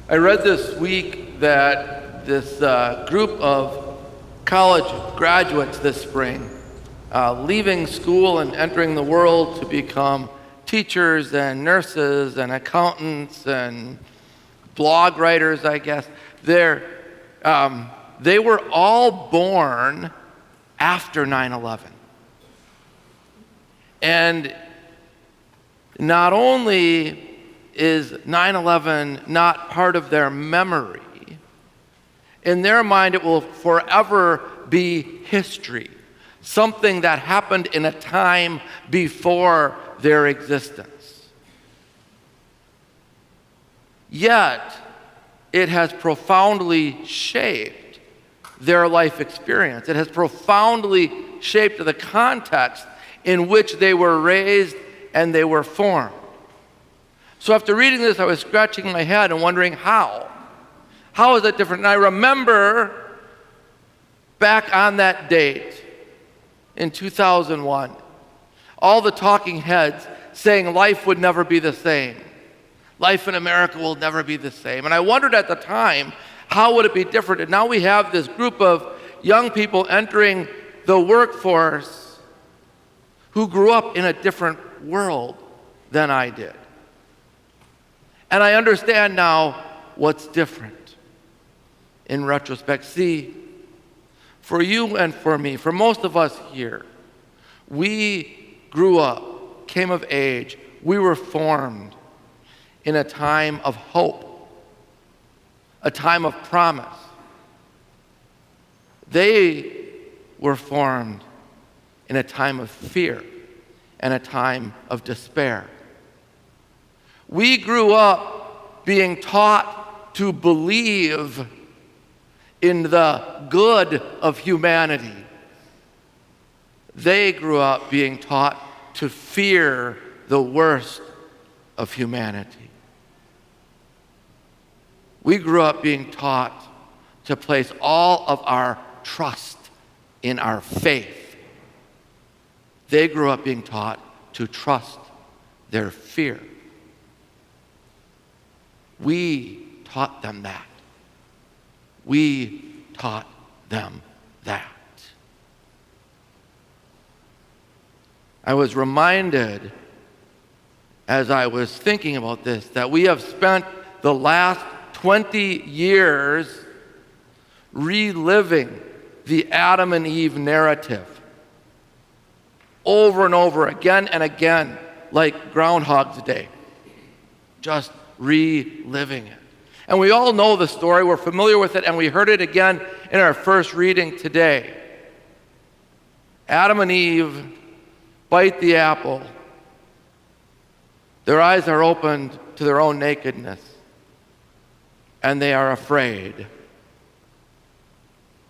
I read this week that this group of college graduates this spring, leaving school and entering the world to become teachers and nurses and accountants and blog writers, I guess, they were all born after 9/11. And not only is 9/11 not part of their memory, in their mind it will forever be history, something that happened in a time before their existence. Yet, it has profoundly shaped their life experience. It has profoundly shaped the context in which they were raised and they were formed. So after reading this, I was scratching my head and wondering how. How is it different? And I remember back on that date in 2001, all the talking heads saying life would never be the same. Life in America will never be the same. And I wondered at the time, how would it be different? And now we have this group of young people entering the workforce who grew up in a different world than I did. And I understand now what's different in retrospect. See, for you and for me, for most of us here, we grew up, came of age, we were formed in a time of hope, a time of promise. They were formed in a time of fear and a time of despair. We grew up being taught to believe in the good of humanity. They grew up being taught to fear the worst of humanity. We grew up being taught to place all of our trust in our faith. They grew up being taught to trust their fear. We taught them that. We taught them that. I was reminded as I was thinking about this that we have spent the last 20 years reliving the Adam and Eve narrative over and over again and again, like Groundhog's Day, just reliving it. And we all know the story, we're familiar with it, and we heard it again in our first reading today. Adam and Eve bite the apple. Their eyes are opened to their own nakedness, and they are afraid.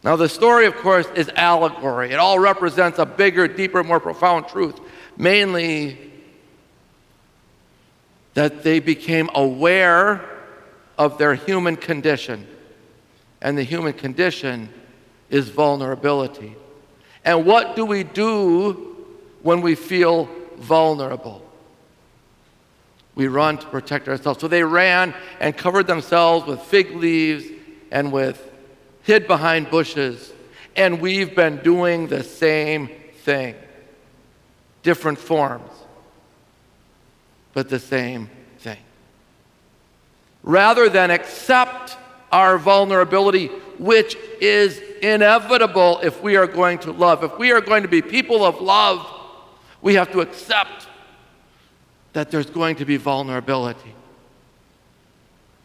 Now, the story, of course, is allegory. It all represents a bigger, deeper, more profound truth, mainly that they became aware of their human condition, and the human condition is vulnerability. And what do we do when we feel vulnerable? We run to protect ourselves. So they ran and covered themselves with fig leaves and hid behind bushes. And we've been doing the same thing. Different forms, but the same thing. Rather than accept our vulnerability, which is inevitable if we are going to love, if we are going to be people of love, we have to accept that there's going to be vulnerability.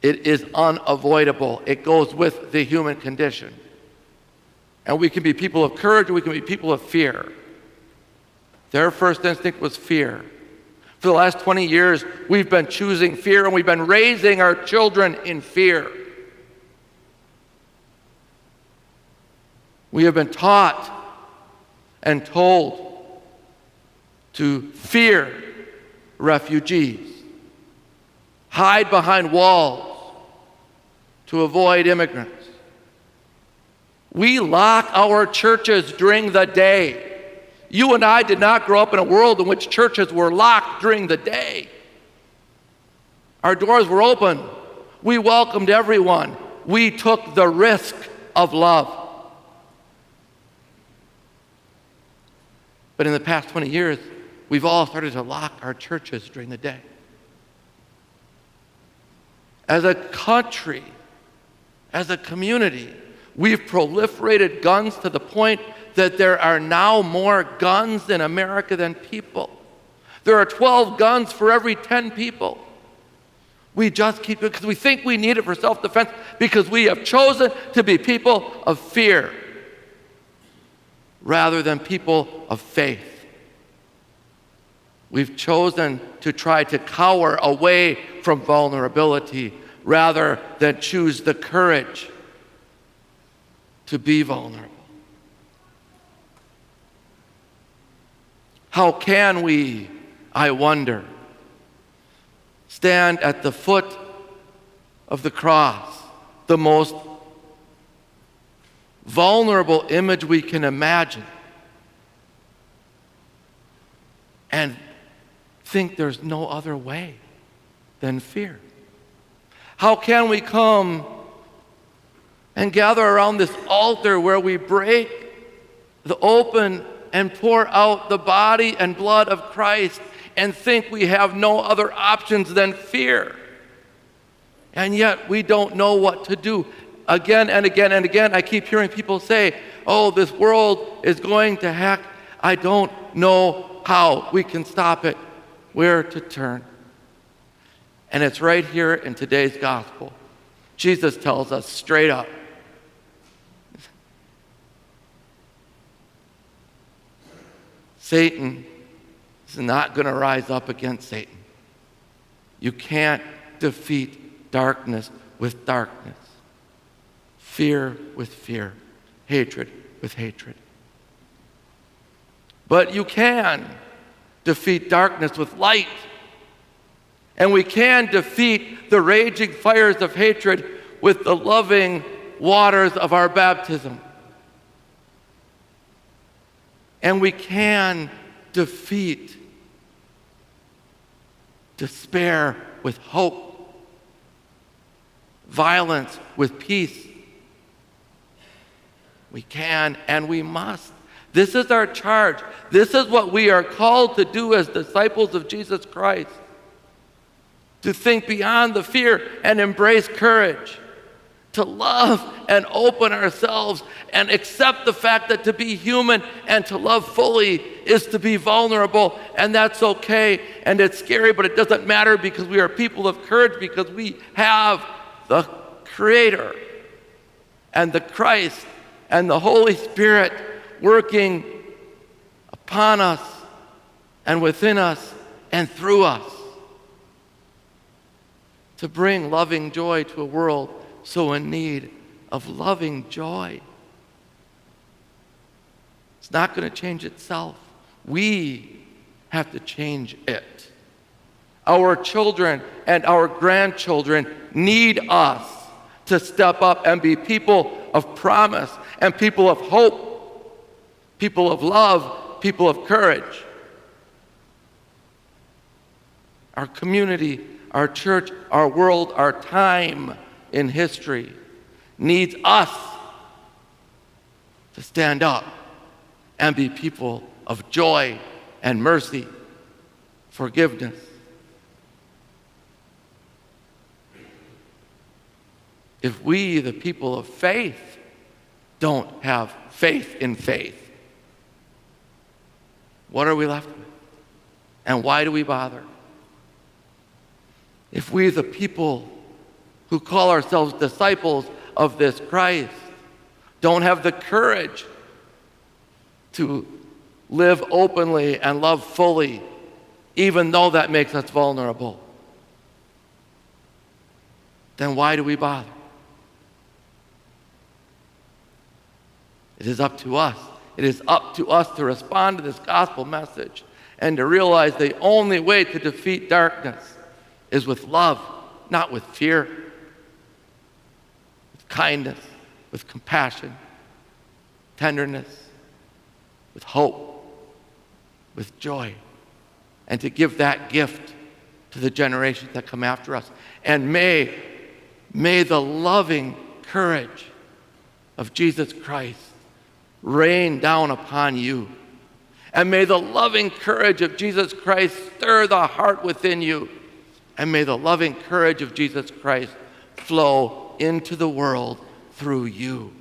It is unavoidable. It goes with the human condition. And we can be people of courage, or we can be people of fear. Their first instinct was fear. For the last 20 years, we've been choosing fear, and we've been raising our children in fear. We have been taught and told to fear refugees, hide behind walls to avoid immigrants. We lock our churches during the day. You and I did not grow up in a world in which churches were locked during the day. Our doors were open We welcomed everyone. We took the risk of love. But in the past 20 years, we've all started to lock our churches during the day. As a country, as a community, we've proliferated guns to the point that there are now more guns in America than people. There are 12 guns for every 10 people. We just keep it because we think we need it for self-defense because we have chosen to be people of fear rather than people of faith. We've chosen to try to cower away from vulnerability rather than choose the courage to be vulnerable. How can we, I wonder, stand at the foot of the cross, the most vulnerable image we can imagine, and think there's no other way than fear? How can we come and gather around this altar where we break the open and pour out the body and blood of Christ and think we have no other options than fear? And yet we don't know what to do. Again and again and again, I keep hearing people say, oh, this world is going to heck. I don't know how we can stop it, where to turn. And it's right here in today's gospel. Jesus tells us straight up, Satan is not going to rise up against Satan. You can't defeat darkness with darkness, fear with fear, hatred with hatred. But you can defeat darkness with light. And we can defeat the raging fires of hatred with the loving waters of our baptism. And we can defeat despair with hope, violence with peace. We can and we must. This is our charge. This is what we are called to do as disciples of Jesus Christ. To think beyond the fear and embrace courage. To love and open ourselves and accept the fact that to be human and to love fully is to be vulnerable, and that's okay, and it's scary, but it doesn't matter because we are people of courage, because we have the Creator and the Christ and the Holy Spirit working upon us and within us and through us to bring loving joy to a world so in need of loving joy. It's not going to change itself. We have to change it. Our children and our grandchildren need us to step up and be people of promise and people of hope, people of love, people of courage. Our community, our church, our world, our time in history needs us to stand up and be people of joy and mercy, forgiveness. If we, the people of faith, don't have faith in faith, what are we left with? And why do we bother? If we, the people who call ourselves disciples of this Christ, don't have the courage to live openly and love fully, even though that makes us vulnerable, then why do we bother? It is up to us. It is up to us to respond to this gospel message and to realize the only way to defeat darkness is with love, not with fear. Kindness, with compassion, tenderness, with hope, with joy, and to give that gift to the generations that come after us. And may May the loving courage of Jesus Christ rain down upon you. And may the loving courage of Jesus Christ stir the heart within you. And may the loving courage of Jesus Christ flow into the world through you.